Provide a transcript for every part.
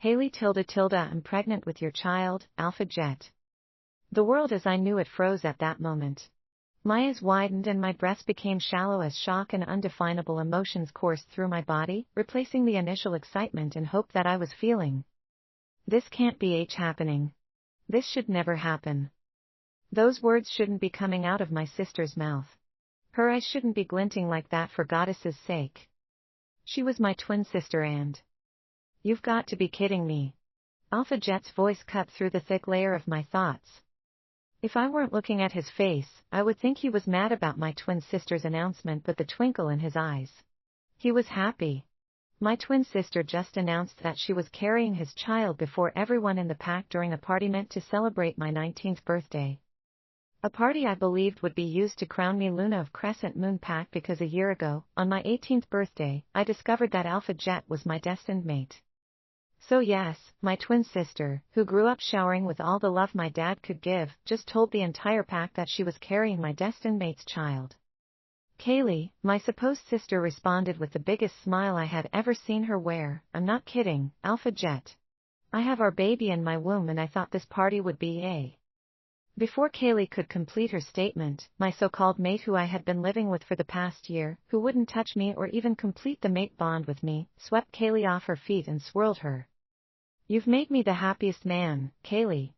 Haley tilde, I'm pregnant with your child, Alpha Jet. The world as I knew it froze at that moment. My eyes widened and my breath became shallow as shock and undefinable emotions coursed through my body, replacing the initial excitement and hope that I was feeling. This can't be happening. This should never happen. Those words shouldn't be coming out of my sister's mouth. Her eyes shouldn't be glinting like that for goddess's sake. She was my twin sister and... You've got to be kidding me. Alpha Jet's voice cut through the thick layer of my thoughts. If I weren't looking at his face, I would think he was mad about my twin sister's announcement, but the twinkle in his eyes. He was happy. My twin sister just announced that she was carrying his child before everyone in the pack during a party meant to celebrate my 19th birthday. A party I believed would be used to crown me Luna of Crescent Moon Pack because a year ago, on my 18th birthday, I discovered that Alpha Jet was my destined mate. So yes, my twin sister, who grew up showering with all the love my dad could give, just told the entire pack that she was carrying my destined mate's child. Kaylee, my supposed sister, responded with the biggest smile I had ever seen her wear. I'm not kidding, Alpha Jet. I have our baby in my womb and I thought this party would be a... Before Kaylee could complete her statement, my so-called mate who I had been living with for the past year, who wouldn't touch me or even complete the mate bond with me, swept Kaylee off her feet and swirled her. You've made me the happiest man, Kaylee.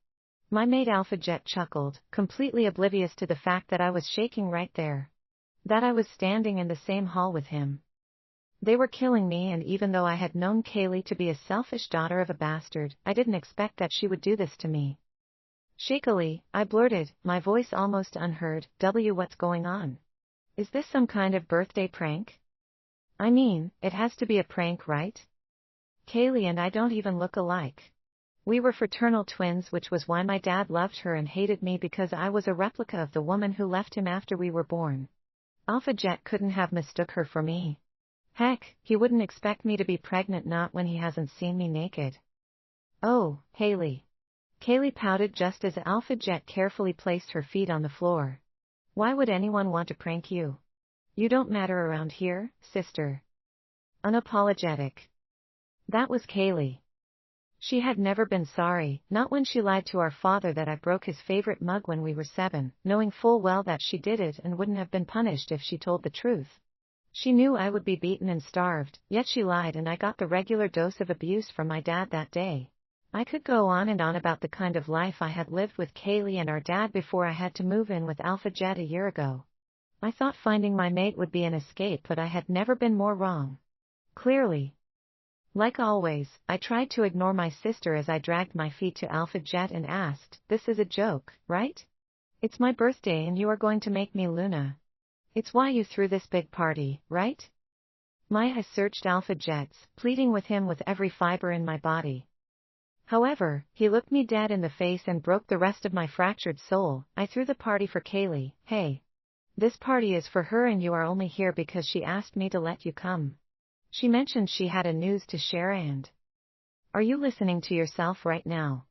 My mate Alpha Jet chuckled, completely oblivious to the fact that I was shaking right there. That I was standing in the same hall with him. They were killing me, and even though I had known Kaylee to be a selfish daughter of a bastard, I didn't expect that she would do this to me. Shakily, I blurted, my voice almost unheard, what's going on? Is this some kind of birthday prank? I mean, it has to be a prank, right? Kaylee and I don't even look alike. We were fraternal twins, which was why my dad loved her and hated me, because I was a replica of the woman who left him after we were born. Alpha Jet couldn't have mistook her for me. Heck, he wouldn't expect me to be pregnant, not when he hasn't seen me naked. Oh, Haley. Kaylee pouted just as Alpha Jet carefully placed her feet on the floor. Why would anyone want to prank you? You don't matter around here, sister. Unapologetic. That was Kaylee. She had never been sorry, not when she lied to our father that I broke his favorite mug when we were 7, knowing full well that she did it and wouldn't have been punished if she told the truth. She knew I would be beaten and starved, yet she lied and I got the regular dose of abuse from my dad that day. I could go on and on about the kind of life I had lived with Kaylee and our dad before I had to move in with Alpha Jet a year ago. I thought finding my mate would be an escape, but I had never been more wrong. Clearly. Like always, I tried to ignore my sister as I dragged my feet to Alpha Jet and asked, this is a joke, right? It's my birthday and you are going to make me Luna. It's why you threw this big party, right? My eyes searched Alpha Jet's, pleading with him with every fiber in my body. However, he looked me dead in the face and broke the rest of my fractured soul. I threw the party for Kaylee. Hey. This party is for her and you are only here because she asked me to let you come. She mentioned she had a news to share and... Are you listening to yourself right now?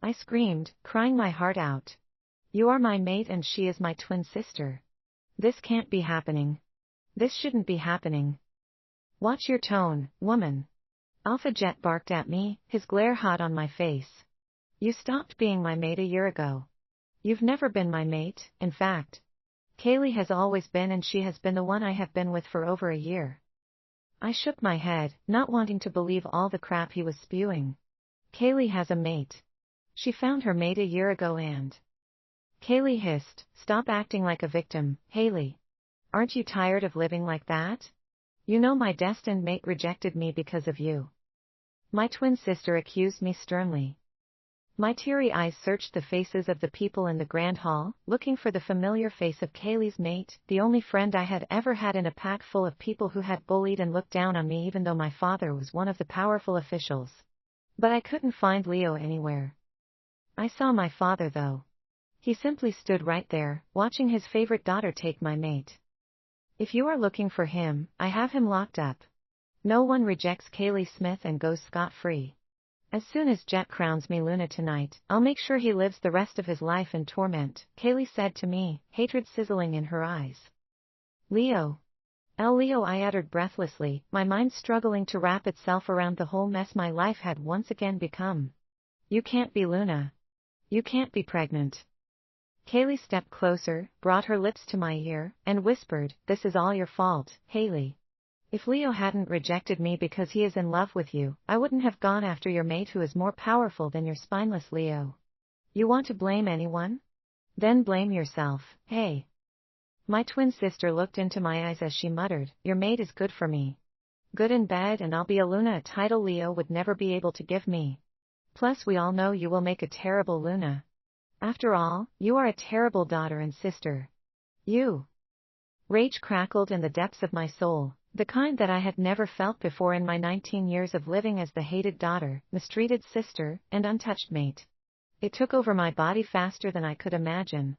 I screamed, crying my heart out. You are my mate and she is my twin sister. This can't be happening. This shouldn't be happening. Watch your tone, woman. Alpha Jet barked at me, his glare hot on my face. You stopped being my mate a year ago. You've never been my mate, in fact. Kaylee has always been, and she has been the one I have been with for over a year. I shook my head, not wanting to believe all the crap he was spewing. Kaylee has a mate. She found her mate a year ago and... Kaylee hissed, stop acting like a victim, Haley. Aren't you tired of living like that? You know my destined mate rejected me because of you. My twin sister accused me sternly. My teary eyes searched the faces of the people in the grand hall, looking for the familiar face of Kaylee's mate, the only friend I had ever had in a pack full of people who had bullied and looked down on me even though my father was one of the powerful officials. But I couldn't find Leo anywhere. I saw my father though. He simply stood right there, watching his favorite daughter take my mate. If you are looking for him, I have him locked up. No one rejects Kaylee Smith and goes scot-free. As soon as Jet crowns me Luna tonight, I'll make sure he lives the rest of his life in torment, Kaylee said to me, hatred sizzling in her eyes. Leo. Leo, I uttered breathlessly, my mind struggling to wrap itself around the whole mess my life had once again become. You can't be Luna. You can't be pregnant. Kaylee stepped closer, brought her lips to my ear, and whispered, this is all your fault, Haley. If Leo hadn't rejected me because he is in love with you, I wouldn't have gone after your mate who is more powerful than your spineless Leo. You want to blame anyone? Then blame yourself, hey. My twin sister looked into my eyes as she muttered, your mate is good for me. Good in bed, and I'll be a Luna, a title Leo would never be able to give me. Plus we all know you will make a terrible Luna. After all, you are a terrible daughter and sister. You. Rage crackled in the depths of my soul, the kind that I had never felt before in my 19 years of living as the hated daughter, mistreated sister, and untouched mate. It took over my body faster than I could imagine.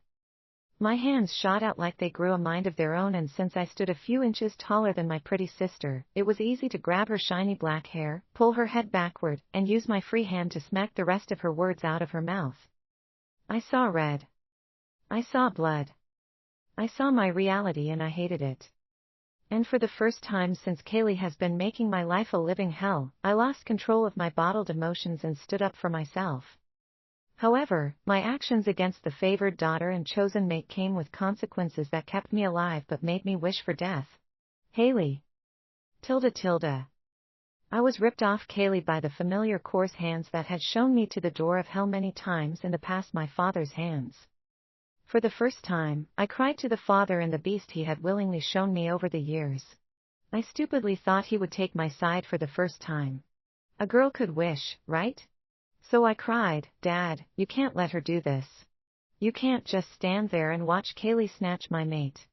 My hands shot out like they grew a mind of their own, and since I stood a few inches taller than my pretty sister, it was easy to grab her shiny black hair, pull her head backward, and use my free hand to smack the rest of her words out of her mouth. I saw red. I saw blood. I saw my reality, and I hated it. And for the first time since Kaylee has been making my life a living hell, I lost control of my bottled emotions and stood up for myself. However, my actions against the favored daughter and chosen mate came with consequences that kept me alive but made me wish for death. Haley. Tilda. I was ripped off Kaylee by the familiar coarse hands that had shown me to the door of hell many times in the past, my father's hands. For the first time, I cried to the father and the beast he had willingly shown me over the years. I stupidly thought he would take my side for the first time. A girl could wish, right? So I cried, Dad, you can't let her do this. You can't just stand there and watch Kaylee snatch my mate.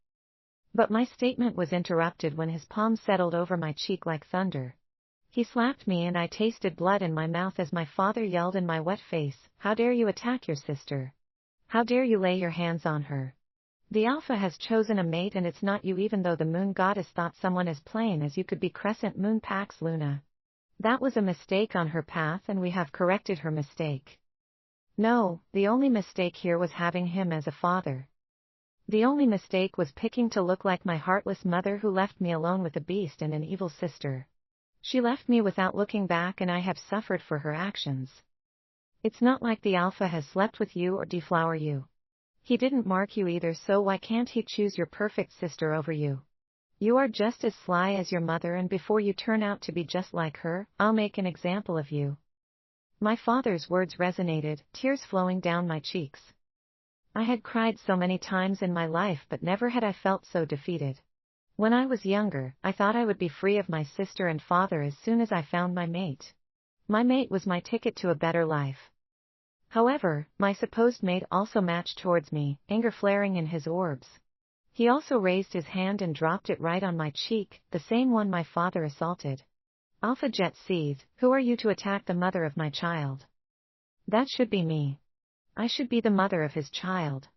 But my statement was interrupted when his palm settled over my cheek like thunder. He slapped me and I tasted blood in my mouth as my father yelled in my wet face, how dare you attack your sister? How dare you lay your hands on her? The Alpha has chosen a mate and it's not you, even though the moon goddess thought someone as plain as you could be Crescent Moon Pax Luna. That was a mistake on her path and we have corrected her mistake. No, the only mistake here was having him as a father. The only mistake was picking to look like my heartless mother who left me alone with a beast and an evil sister. She left me without looking back and I have suffered for her actions. It's not like the Alpha has slept with you or deflower you. He didn't mark you either, so why can't he choose your perfect sister over you? You are just as sly as your mother, and before you turn out to be just like her, I'll make an example of you. My father's words resonated, tears flowing down my cheeks. I had cried so many times in my life, but never had I felt so defeated. When I was younger, I thought I would be free of my sister and father as soon as I found my mate. My mate was my ticket to a better life. However, my supposed mate also matched towards me, anger flaring in his orbs. He also raised his hand and dropped it right on my cheek, the same one my father assaulted. Alpha Jet seethed, who are you to attack the mother of my child? That should be me. I should be the mother of his child.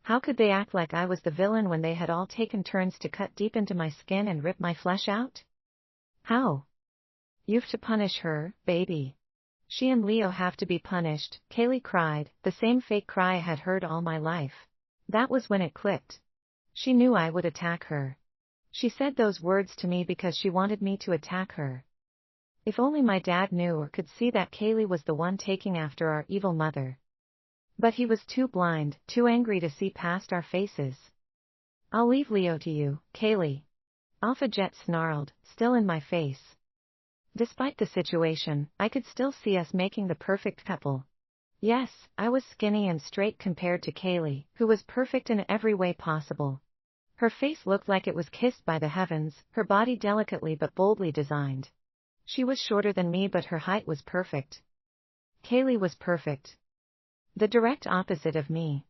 How could they act like I was the villain when they had all taken turns to cut deep into my skin and rip my flesh out? How? You've to punish her, baby. She and Leo have to be punished, Kaylee cried, the same fake cry I had heard all my life. That was when it clicked. She knew I would attack her. She said those words to me because she wanted me to attack her. If only my dad knew or could see that Kaylee was the one taking after our evil mother. But he was too blind, too angry to see past our faces. I'll leave Leo to you, Kaylee. Alpha Jet snarled, still in my face. Despite the situation, I could still see us making the perfect couple. Yes, I was skinny and straight compared to Kaylee, who was perfect in every way possible. Her face looked like it was kissed by the heavens, her body delicately but boldly designed. She was shorter than me, but her height was perfect. Kaylee was perfect. The direct opposite of me.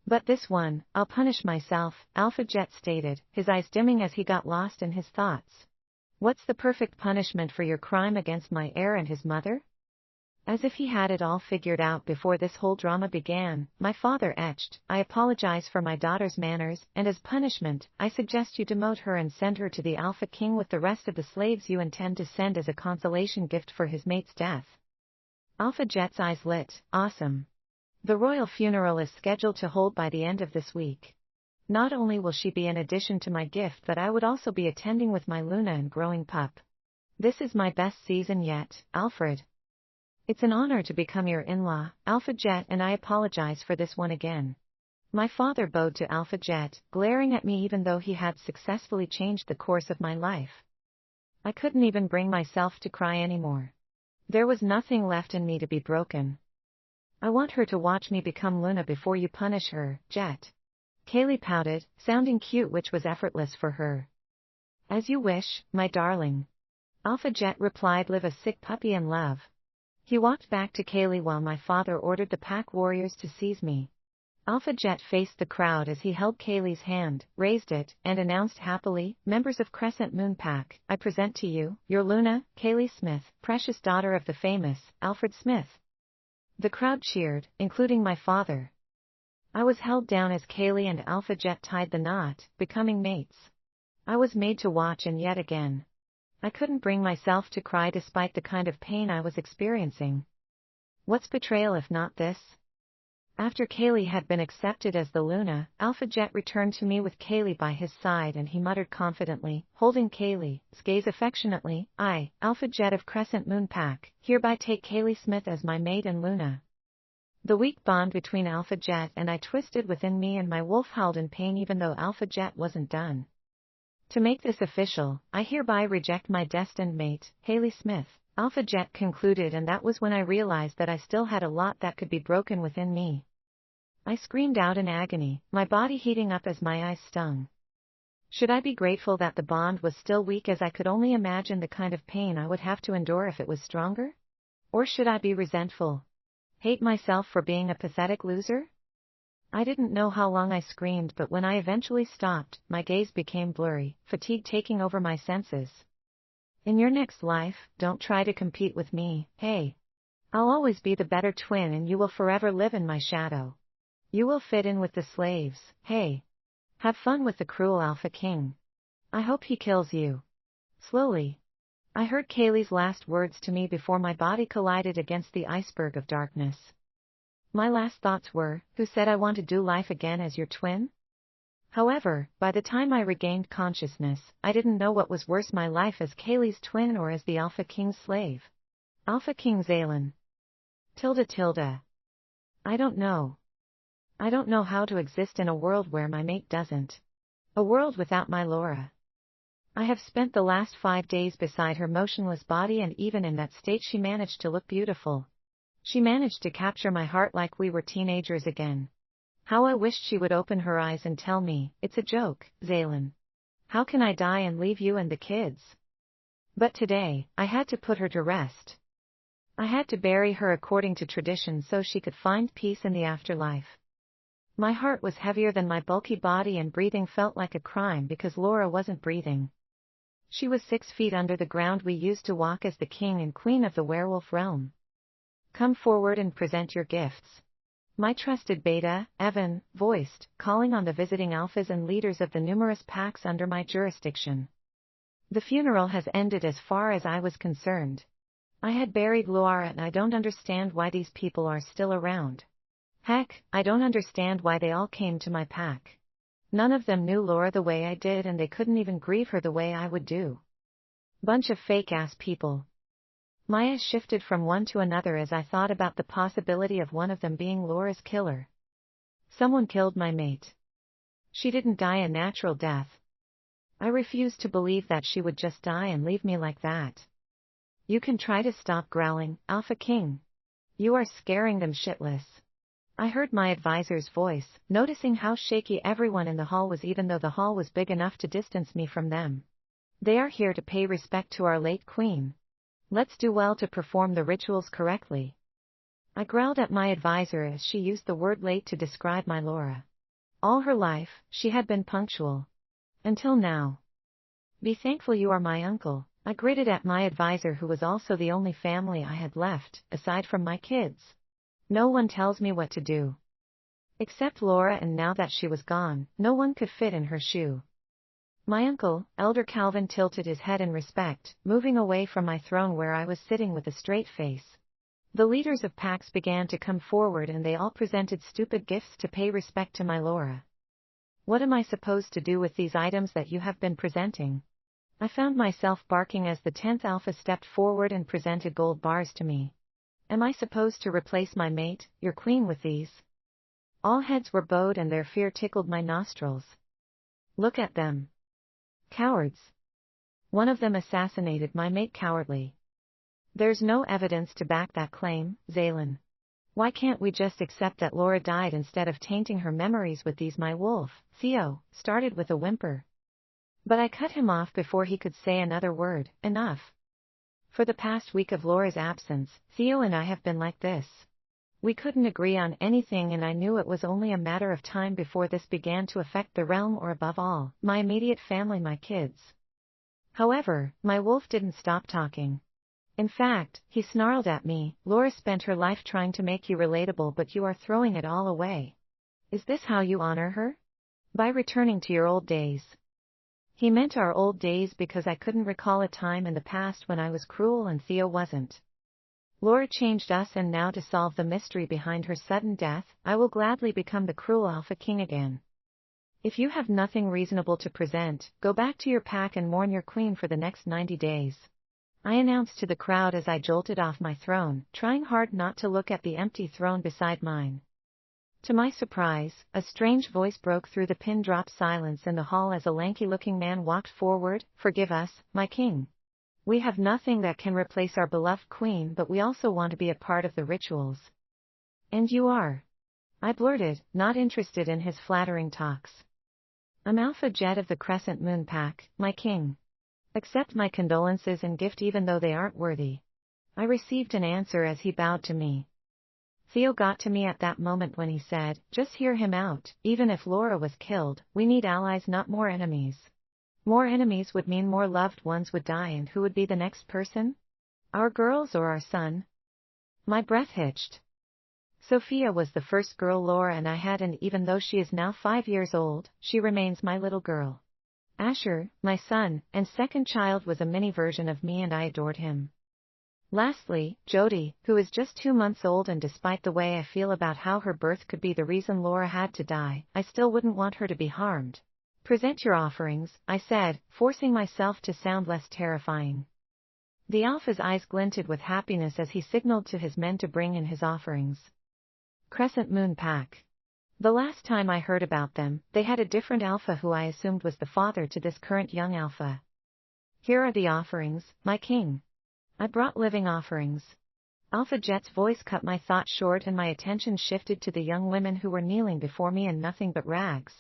But this one, I'll punish myself, Alpha Jet stated, his eyes dimming as he got lost in his thoughts. What's the perfect punishment for your crime against my heir and his mother? As if he had it all figured out before this whole drama began, my father etched, I apologize for my daughter's manners, and as punishment, I suggest you demote her and send her to the Alpha King with the rest of the slaves you intend to send as a consolation gift for his mate's death. Alpha Jet's eyes lit, awesome. The royal funeral is scheduled to hold by the end of this week. Not only will she be an addition to my gift, but I would also be attending with my Luna and growing pup. This is my best season yet, Alfred. It's an honor to become your in-law, Alpha Jet, and I apologize for this one again. My father bowed to Alpha Jet, glaring at me even though he had successfully changed the course of my life. I couldn't even bring myself to cry anymore. There was nothing left in me to be broken. I want her to watch me become Luna before you punish her, Jet. Kaylee pouted, sounding cute, which was effortless for her. As you wish, my darling. Alpha Jet replied, live a sick puppy and love. He walked back to Kaylee while my father ordered the pack warriors to seize me. Alpha Jet faced the crowd as he held Kaylee's hand, raised it, and announced happily, members of Crescent Moon Pack, I present to you, your Luna, Kaylee Smith, precious daughter of the famous, Alfred Smith. The crowd cheered, including my father. I was held down as Kaylee and Alpha Jet tied the knot, becoming mates. I was made to watch, and yet again, I couldn't bring myself to cry despite the kind of pain I was experiencing. What's betrayal if not this? After Kaylee had been accepted as the Luna, Alpha Jet returned to me with Kaylee by his side, and he muttered confidently, holding Kaylee's gaze affectionately, I, Alpha Jet of Crescent Moon Pack, hereby take Kaylee Smith as my mate and Luna. The weak bond between Alpha Jet and I twisted within me, and my wolf howled in pain even though Alpha Jet wasn't done. To make this official, I hereby reject my destined mate, Kaylee Smith, Alpha Jet concluded, and that was when I realized that I still had a lot that could be broken within me. I screamed out in agony, my body heating up as my eyes stung. Should I be grateful that the bond was still weak, as I could only imagine the kind of pain I would have to endure if it was stronger? Or should I be resentful? Hate myself for being a pathetic loser? I didn't know how long I screamed, but when I eventually stopped, my gaze became blurry, fatigue taking over my senses. In your next life, don't try to compete with me, hey. I'll always be the better twin, and you will forever live in my shadow. You will fit in with the slaves, hey. Have fun with the cruel Alpha King. I hope he kills you. Slowly, I heard Kaylee's last words to me before my body collided against the iceberg of darkness. My last thoughts were, who said I want to do life again as your twin? However, by the time I regained consciousness, I didn't know what was worse, my life as Kaylee's twin or as the Alpha King's slave. Alpha King Xalen. Tilde. I don't know. I don't know how to exist in a world where my mate doesn't. A world without my Laura. I have spent the last 5 days beside her motionless body, and even in that state she managed to look beautiful. She managed to capture my heart like we were teenagers again. How I wished she would open her eyes and tell me, it's a joke, Xalen. How can I die and leave you and the kids? But today, I had to put her to rest. I had to bury her according to tradition so she could find peace in the afterlife. My heart was heavier than my bulky body, and breathing felt like a crime because Laura wasn't breathing. She was 6 feet under the ground. We used to walk as the king and queen of the werewolf realm. Come forward and present your gifts. My trusted beta, Evan, voiced, calling on the visiting alphas and leaders of the numerous packs under my jurisdiction. The funeral has ended as far as I was concerned. I had buried Laura, and I don't understand why these people are still around. Heck, I don't understand why they all came to my pack. None of them knew Laura the way I did, and they couldn't even grieve her the way I would do. Bunch of fake-ass people. My eyes shifted from one to another as I thought about the possibility of one of them being Laura's killer. Someone killed my mate. She didn't die a natural death. I refused to believe that she would just die and leave me like that. You can try to stop growling, Alpha King. You are scaring them shitless. I heard my advisor's voice, noticing how shaky everyone in the hall was, even though the hall was big enough to distance me from them. They are here to pay respect to our late queen. Let's do well to perform the rituals correctly. I growled at my advisor as she used the word late to describe my Laura. All her life, she had been punctual. Until now. Be thankful you are my uncle, I gritted at my advisor, who was also the only family I had left, aside from my kids. No one tells me what to do. Except Laura, and now that she was gone, no one could fit in her shoe. My uncle, Elder Calvin, tilted his head in respect, moving away from my throne where I was sitting with a straight face. The leaders of packs began to come forward, and they all presented stupid gifts to pay respect to my Laura. What am I supposed to do with these items that you have been presenting? I found myself barking as the 10th alpha stepped forward and presented gold bars to me. Am I supposed to replace my mate, your queen, with these? All heads were bowed and their fear tickled my nostrils. Look at them. Cowards. One of them assassinated my mate cowardly. There's no evidence to back that claim, Xalen. Why can't we just accept that Laura died instead of tainting her memories with these? My wolf, Theo, started with a whimper. But I cut him off before he could say another word. Enough. For the past week of Laura's absence, Theo and I have been like this. We couldn't agree on anything, and I knew it was only a matter of time before this began to affect the realm, or above all, my immediate family, my kids. However, my wolf didn't stop talking. In fact, he snarled at me. Laura spent her life trying to make you relatable, but you are throwing it all away. Is this how you honor her? By returning to your old days. He meant our old days because I couldn't recall a time in the past when I was cruel and Theo wasn't. Laura changed us, and now to solve the mystery behind her sudden death, I will gladly become the cruel Alpha King again. If you have nothing reasonable to present, go back to your pack and mourn your queen for the next 90 days. I announced to the crowd as I jolted off my throne, trying hard not to look at the empty throne beside mine. To my surprise, a strange voice broke through the pin-drop silence in the hall as a lanky-looking man walked forward. Forgive us, my king. We have nothing that can replace our beloved queen, but we also want to be a part of the rituals. And you are? I blurted, not interested in his flattering talks. I'm Alpha Jet of the Crescent Moon Pack, my king. Accept my condolences and gift even though they aren't worthy. I received an answer as he bowed to me. Theo got to me at that moment when he said, just hear him out. Even if Laura was killed, we need allies, not more enemies. More enemies would mean more loved ones would die, and who would be the next person? Our girls or our son? My breath hitched. Sophia was the first girl Laura and I had, and even though she is now 5 years old, she remains my little girl. Asher, my son, and second child, was a mini version of me, and I adored him. Lastly, Jody, who is just 2 months old, and despite the way I feel about how her birth could be the reason Laura had to die, I still wouldn't want her to be harmed. Present your offerings, I said, forcing myself to sound less terrifying. The Alpha's eyes glinted with happiness as he signaled to his men to bring in his offerings. Crescent Moon Pack. The last time I heard about them, they had a different Alpha who I assumed was the father to this current young Alpha. Here are the offerings, my king. I brought living offerings. Alpha Jet's voice cut my thought short, and my attention shifted to the young women who were kneeling before me in nothing but rags.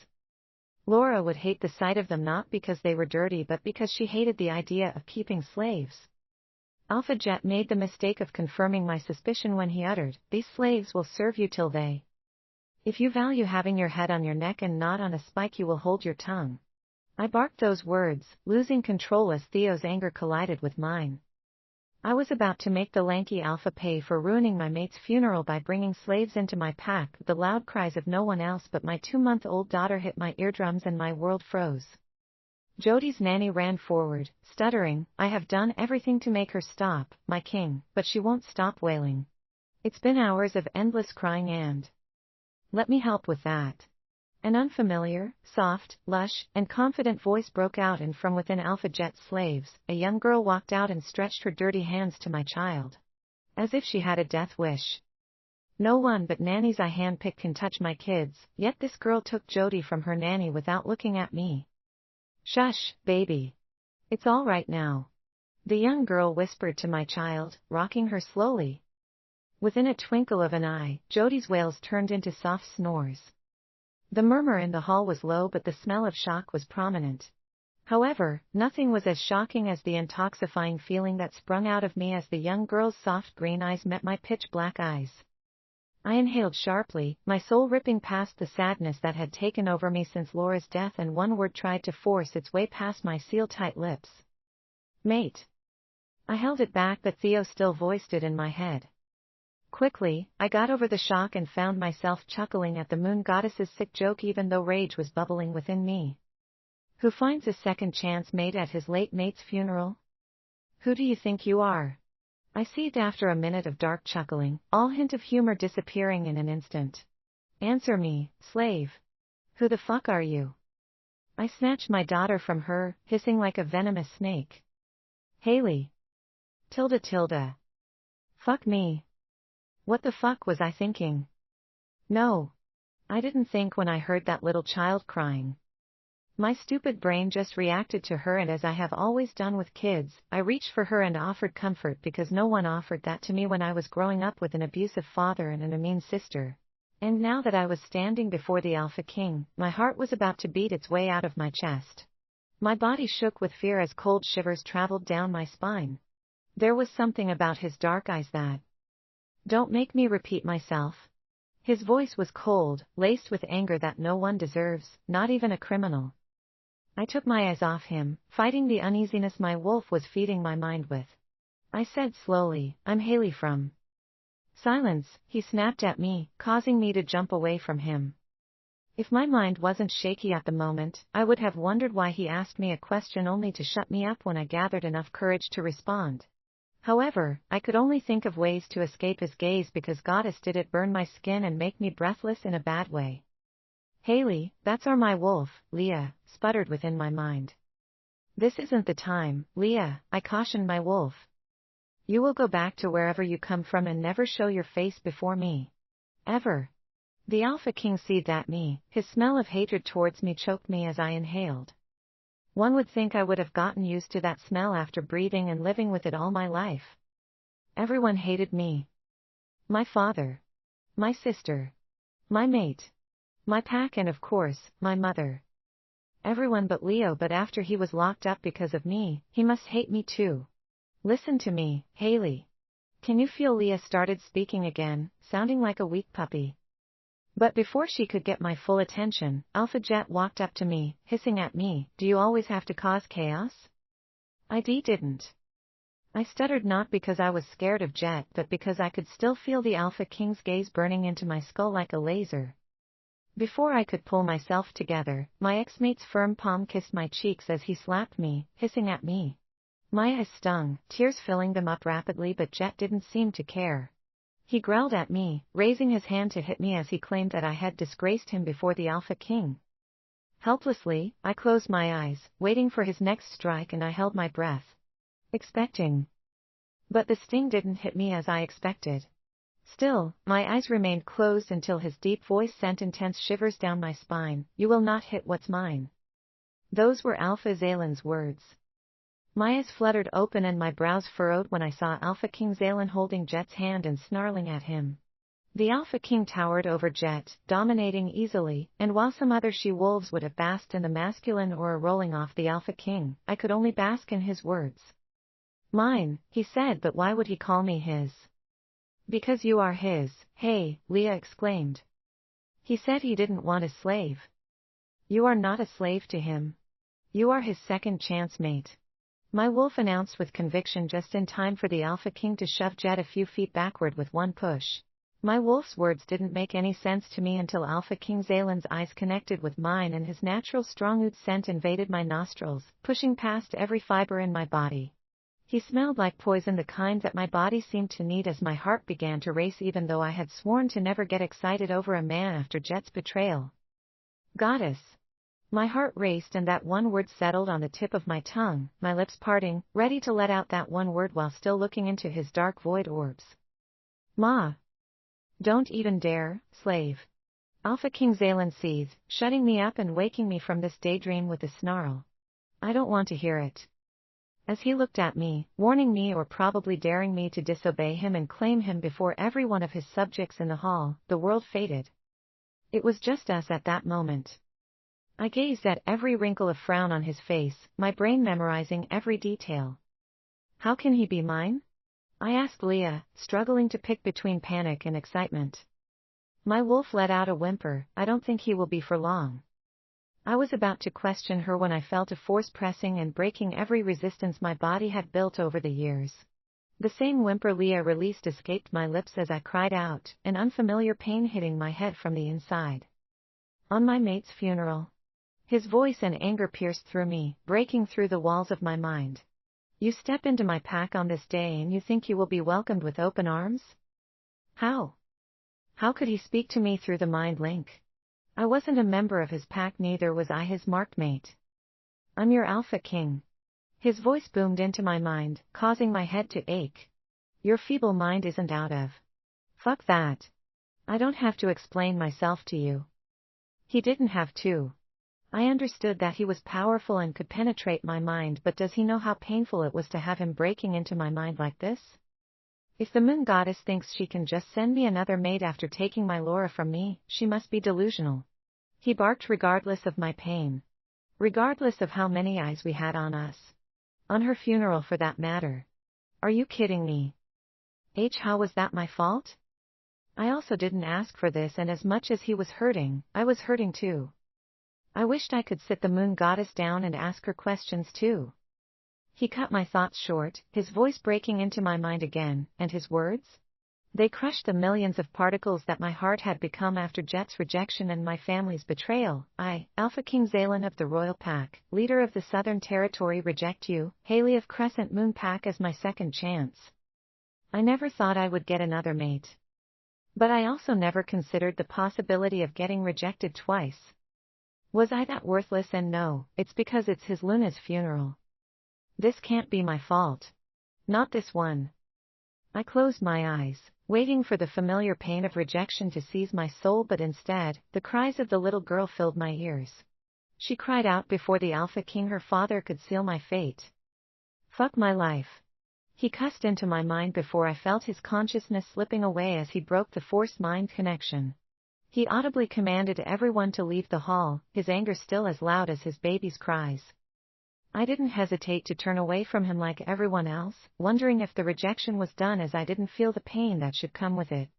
Laura would hate the sight of them, not because they were dirty, but because she hated the idea of keeping slaves. Alpha Jet made the mistake of confirming my suspicion when he uttered, these slaves will serve you till they. If you value having your head on your neck and not on a spike, you will hold your tongue. I barked those words, losing control as Theo's anger collided with mine. I was about to make the lanky Alpha pay for ruining my mate's funeral by bringing slaves into my pack. The loud cries of no one else but my 2-month-old daughter hit my eardrums and my world froze. Jody's nanny ran forward, stuttering, I have done everything to make her stop, my king, but she won't stop wailing. It's been hours of endless crying and... Let me help with that. An unfamiliar, soft, lush, and confident voice broke out, and from within Alpha Jet's slaves, a young girl walked out and stretched her dirty hands to my child. As if she had a death wish. No one but nannies I handpicked can touch my kids, yet this girl took Jody from her nanny without looking at me. Shush, baby. It's all right now. The young girl whispered to my child, rocking her slowly. Within a twinkle of an eye, Jody's wails turned into soft snores. The murmur in the hall was low, but the smell of shock was prominent. However, nothing was as shocking as the intoxifying feeling that sprung out of me as the young girl's soft green eyes met my pitch-black eyes. I inhaled sharply, my soul ripping past the sadness that had taken over me since Laura's death, and one word tried to force its way past my seal-tight lips. Mate. I held it back, but Theo still voiced it in my head. Quickly, I got over the shock and found myself chuckling at the moon goddess's sick joke, even though rage was bubbling within me. Who finds a second chance mate at his late mate's funeral? Who do you think you are? I seethed after a minute of dark chuckling, all hint of humor disappearing in an instant. Answer me, slave. Who the fuck are you? I snatched my daughter from her, hissing like a venomous snake. Haley. Tilda. Fuck me. What the fuck was I thinking? No. I didn't think when I heard that little child crying. My stupid brain just reacted to her, and as I have always done with kids, I reached for her and offered comfort because no one offered that to me when I was growing up with an abusive father and a mean sister. And now that I was standing before the Alpha King, my heart was about to beat its way out of my chest. My body shook with fear as cold shivers traveled down my spine. There was something about his dark eyes that... Don't make me repeat myself. His voice was cold, laced with anger that no one deserves, not even a criminal. I took my eyes off him, fighting the uneasiness my wolf was feeding my mind with. I said slowly, I'm Haley from... Silence, he snapped at me, causing me to jump away from him. If my mind wasn't shaky at the moment, I would have wondered why he asked me a question only to shut me up when I gathered enough courage to respond. However, I could only think of ways to escape his gaze because goddess did it burn my skin and make me breathless in a bad way. Haley, that's my wolf, Leah, sputtered within my mind. This isn't the time, Leah, I cautioned my wolf. You will go back to wherever you come from and never show your face before me. Ever. The Alpha King seethed at me, his smell of hatred towards me choked me as I inhaled. One would think I would have gotten used to that smell after breathing and living with it all my life. Everyone hated me. My father. My sister. My mate. My pack and of course, my mother. Everyone but Leo, but after he was locked up because of me, he must hate me too. Listen to me, Haley. Can you feel? Leah started speaking again, sounding like a weak puppy. But before she could get my full attention, Alpha Jet walked up to me, hissing at me, do you always have to cause chaos? I didn't. I stuttered, not because I was scared of Jet but because I could still feel the Alpha King's gaze burning into my skull like a laser. Before I could pull myself together, my ex-mate's firm palm kissed my cheeks as he slapped me, hissing at me. My eyes stung, tears filling them up rapidly, but Jet didn't seem to care. He growled at me, raising his hand to hit me as he claimed that I had disgraced him before the Alpha King. Helplessly, I closed my eyes, waiting for his next strike, and I held my breath. Expecting. But the sting didn't hit me as I expected. Still, my eyes remained closed until his deep voice sent intense shivers down my spine. You will not hit what's mine. Those were Alpha Xalen's words. My eyes fluttered open and my brows furrowed when I saw Alpha King Xalen holding Jet's hand and snarling at him. The Alpha King towered over Jet, dominating easily, and while some other she-wolves would have basked in the masculine aura rolling off the Alpha King, I could only bask in his words. Mine, he said, but why would he call me his? Because you are his, hey, Leah exclaimed. He said he didn't want a slave. You are not a slave to him. You are his second chance mate. My wolf announced with conviction, just in time for the Alpha King to shove Jet a few feet backward with one push. My wolf's words didn't make any sense to me until Alpha King Xalen's eyes connected with mine and his natural strong oud scent invaded my nostrils, pushing past every fiber in my body. He smelled like poison, the kind that my body seemed to need as my heart began to race, even though I had sworn to never get excited over a man after Jet's betrayal. Goddess. My heart raced and that one word settled on the tip of my tongue, my lips parting, ready to let out that one word while still looking into his dark void orbs. Ma. Don't even dare, slave. Alpha King Xalen seethed, shutting me up and waking me from this daydream with a snarl. I don't want to hear it. As he looked at me, warning me or probably daring me to disobey him and claim him before every one of his subjects in the hall, the world faded. It was just us at that moment. I gazed at every wrinkle of frown on his face, my brain memorizing every detail. How can he be mine? I asked Leah, struggling to pick between panic and excitement. My wolf let out a whimper. I don't think he will be for long. I was about to question her when I felt a force pressing and breaking every resistance my body had built over the years. The same whimper Leah released escaped my lips as I cried out, an unfamiliar pain hitting my head from the inside. On my mate's funeral. His voice and anger pierced through me, breaking through the walls of my mind. You step into my pack on this day and you think you will be welcomed with open arms? How? How could he speak to me through the mind link? I wasn't a member of his pack, neither was I his marked mate. I'm your Alpha King. His voice boomed into my mind, causing my head to ache. Your feeble mind isn't out of. Fuck that. I don't have to explain myself to you. He didn't have to. I understood that he was powerful and could penetrate my mind, but does he know how painful it was to have him breaking into my mind like this? If the moon goddess thinks she can just send me another mate after taking my Laura from me, she must be delusional. He barked regardless of my pain. Regardless of how many eyes we had on us. On her funeral, for that matter. Are you kidding me? How was that my fault? I also didn't ask for this, and as much as he was hurting, I was hurting too. I wished I could sit the moon goddess down and ask her questions too. He cut my thoughts short, his voice breaking into my mind again, and his words? They crushed the millions of particles that my heart had become after Jet's rejection and my family's betrayal. I, Alpha King Xalen of the Royal Pack, leader of the Southern Territory, reject you, Haley of Crescent Moon Pack, as my second chance. I never thought I would get another mate. But I also never considered the possibility of getting rejected twice. Was I that worthless? And no, it's because it's his Luna's funeral. This can't be my fault. Not this one. I closed my eyes, waiting for the familiar pain of rejection to seize my soul, but instead, the cries of the little girl filled my ears. She cried out before the Alpha King, her father, could seal my fate. Fuck my life. He cussed into my mind before I felt his consciousness slipping away as he broke the forced mind connection. He audibly commanded everyone to leave the hall, his anger still as loud as his baby's cries. I didn't hesitate to turn away from him like everyone else, wondering if the rejection was done, as I didn't feel the pain that should come with it.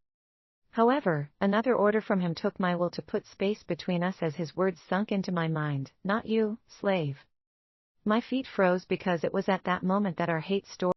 However, another order from him took my will to put space between us as his words sunk into my mind. Not you, slave. My feet froze because it was at that moment that our hate story